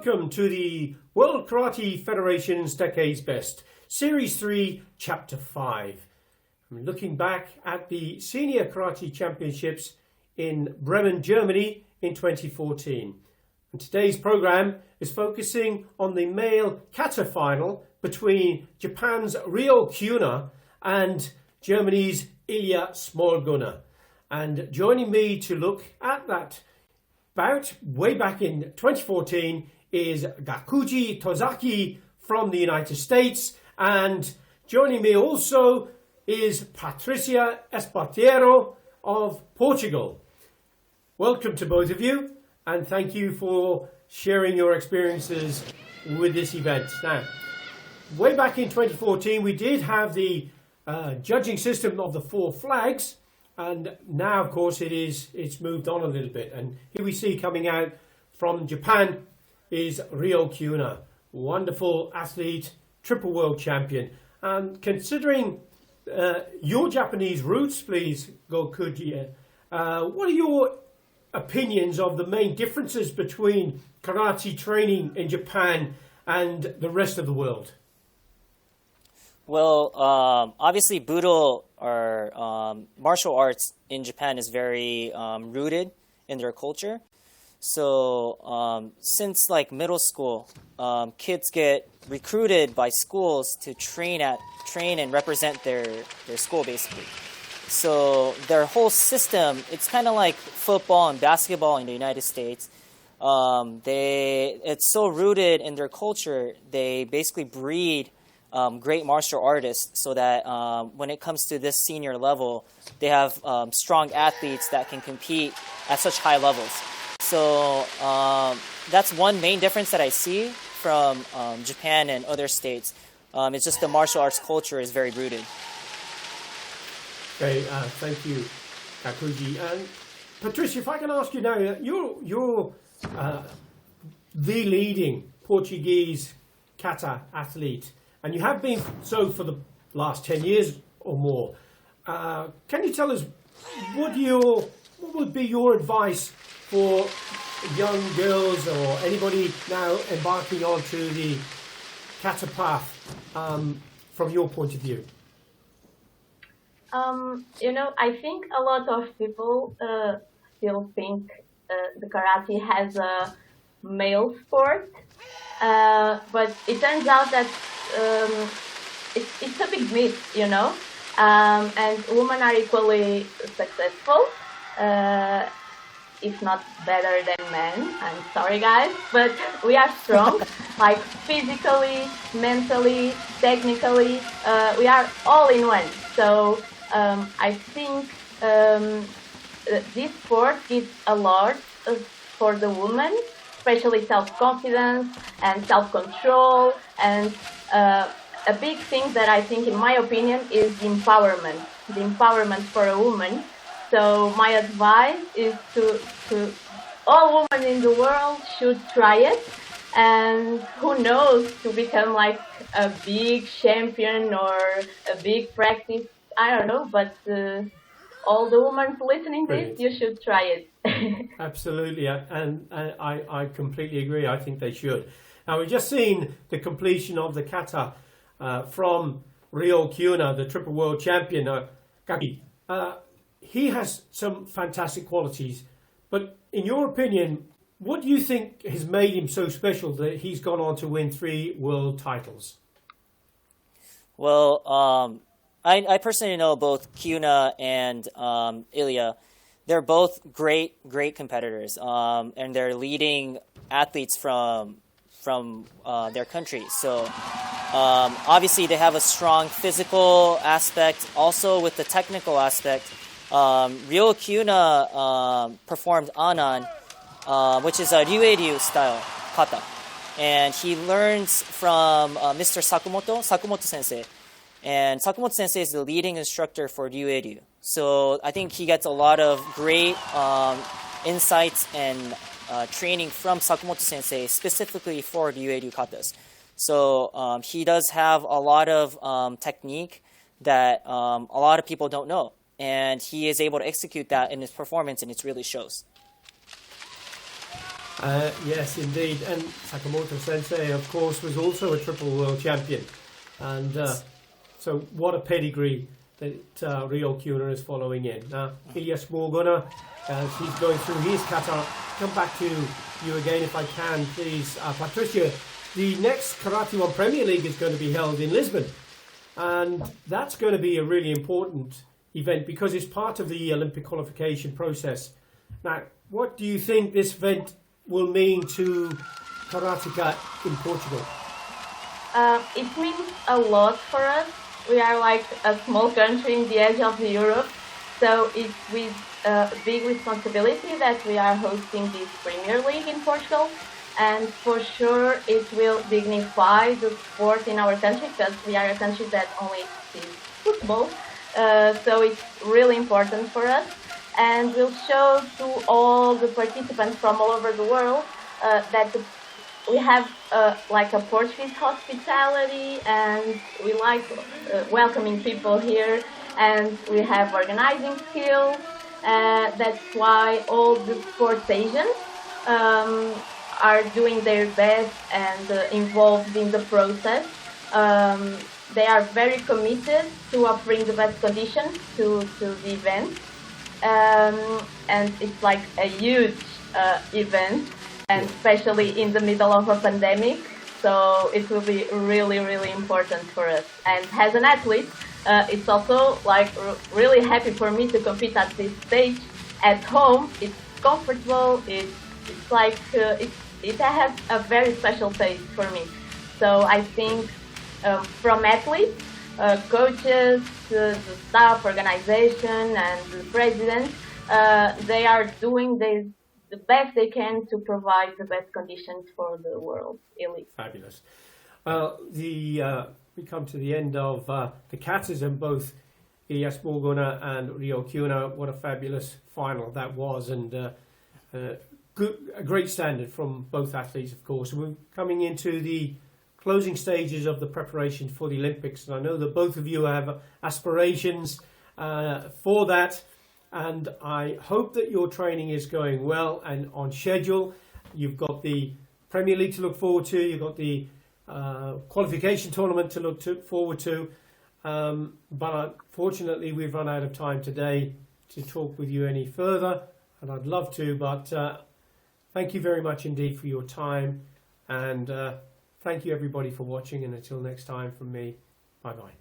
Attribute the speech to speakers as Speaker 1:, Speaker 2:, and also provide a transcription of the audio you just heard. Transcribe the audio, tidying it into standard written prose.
Speaker 1: welcome to the World Karate Federation's Decades Best, Series 3, Chapter 5. I'm looking back at the Senior Karate Championships in Bremen, Germany in 2014. And today's program is focusing on the male Kata final between Japan's Riocuna and Germany's Ilja Smorguner. And joining me to look at that bout way back in 2014 is Gakuji Tozaki from the United States, and joining me also is Patricia Esparteiro of Portugal. Welcome to both of you, and thank you for sharing your experiences with this event. Now, way back in 2014 we did have the judging system of the 4 flags. And now, of course, it's moved on a little bit. And here we see coming out from Japan is Riocuna, wonderful athlete, triple world champion. And considering your Japanese roots, please, Gakuji, what are your opinions of the main differences between karate training in Japan and the rest of the world?
Speaker 2: Well, obviously Budo, or martial arts in Japan, is very rooted in their culture. So since like middle school, kids get recruited by schools to train and represent their school, basically. So their whole system, it's kind of like football and basketball in the United States. It's so rooted in their culture, they basically breed great martial artists, so that when it comes to this senior level, they have strong athletes that can compete at such high levels. So that's one main difference that I see from Japan and other states. It's just the martial arts culture is very rooted.
Speaker 1: Okay, thank you, Gakuji. And Patricia, if I can ask you now, you're the leading Portuguese kata athlete, and you have been so for the last 10 years or more. Can you tell us what would be your advice for young girls or anybody now embarking onto the kata path from your point of view?
Speaker 3: I think a lot of people still think the karate has a male sport, but it turns out that it's a big myth, and women are equally successful, if not better than men. I'm sorry, guys, but we are strong, like physically, mentally, technically, we are all in one. So I think this sport gives a lot for the woman, especially self-confidence and self-control, and a big thing that I think, in my opinion, is the empowerment for a woman. So my advice is to all women in the world should try it, and who knows, to become like a big champion or a big practice, I don't know, but all the women listening to this, you should try it.
Speaker 1: Absolutely, and I completely agree. I think they should. Now, we've just seen the completion of the kata from Riocuna, the triple world champion. He has some fantastic qualities, but in your opinion, what do you think has made him so special that he's gone on to win 3 world titles?
Speaker 2: Well, I personally know both Kiyuna and Ilja. They're both great competitors, and they're leading athletes from their countries. So obviously they have a strong physical aspect, also with the technical aspect. Riocuna performed Anan, which is a Ryu style kata, and he learns from Mr. Sakumoto Sensei. And Sakumoto Sensei is the leading instructor for Ryu. So I think he gets a lot of great insights and training from Sakumoto Sensei, specifically for Ryu katas. So he does have a lot of technique that a lot of people don't know. And he is able to execute that in his performance, and it really shows.
Speaker 1: Yes, indeed. And Sakamoto Sensei, of course, was also a triple world champion. And so what a pedigree that Riocuna is following in. Now, Ilja Smorguner, as he's going through his kata, come back to you again if I can, please. Patricia, the next Karate One Premier League is going to be held in Lisbon. And that's going to be a really important event because it's part of the Olympic qualification process. Now, what do you think this event will mean to karateka in Portugal?
Speaker 3: It means a lot for us. We are like a small country in the edge of Europe, so it's with big responsibility that we are hosting this Premier League in Portugal. And for sure, it will dignify the sport in our country because we are a country that only sees football. So it's really important for us. And we'll show to all the participants from all over the world that we have like a Portuguese hospitality, and we like welcoming people here, and we have organizing skills. That's why all the sports agents are doing their best and involved in the process. They are very committed to offering the best conditions to the event. And it's like a huge event, and especially in the middle of a pandemic, so it will be really, really important for us. And as an athlete, it's also like really happy for me to compete at this stage at home. It's comfortable, it's like, it has a very special taste for me. So I think from athletes, coaches, the staff, organization, and the president, they are doing the best they can to provide the best conditions for the world elite.
Speaker 1: Fabulous. We come to the end of the Katas, and both Ilja Smorguner and Riocuna. What a fabulous final that was, and a great standard from both athletes, of course. And we're coming into the closing stages of the preparations for the Olympics, and I know that both of you have aspirations for that, and I hope that your training is going well and on schedule. You've got the Premier League to look forward to, you've got the qualification tournament to look forward to, but unfortunately we've run out of time today to talk with you any further, and I'd love to, but thank you very much indeed for your time, and thank you everybody for watching, and until next time from me, bye bye.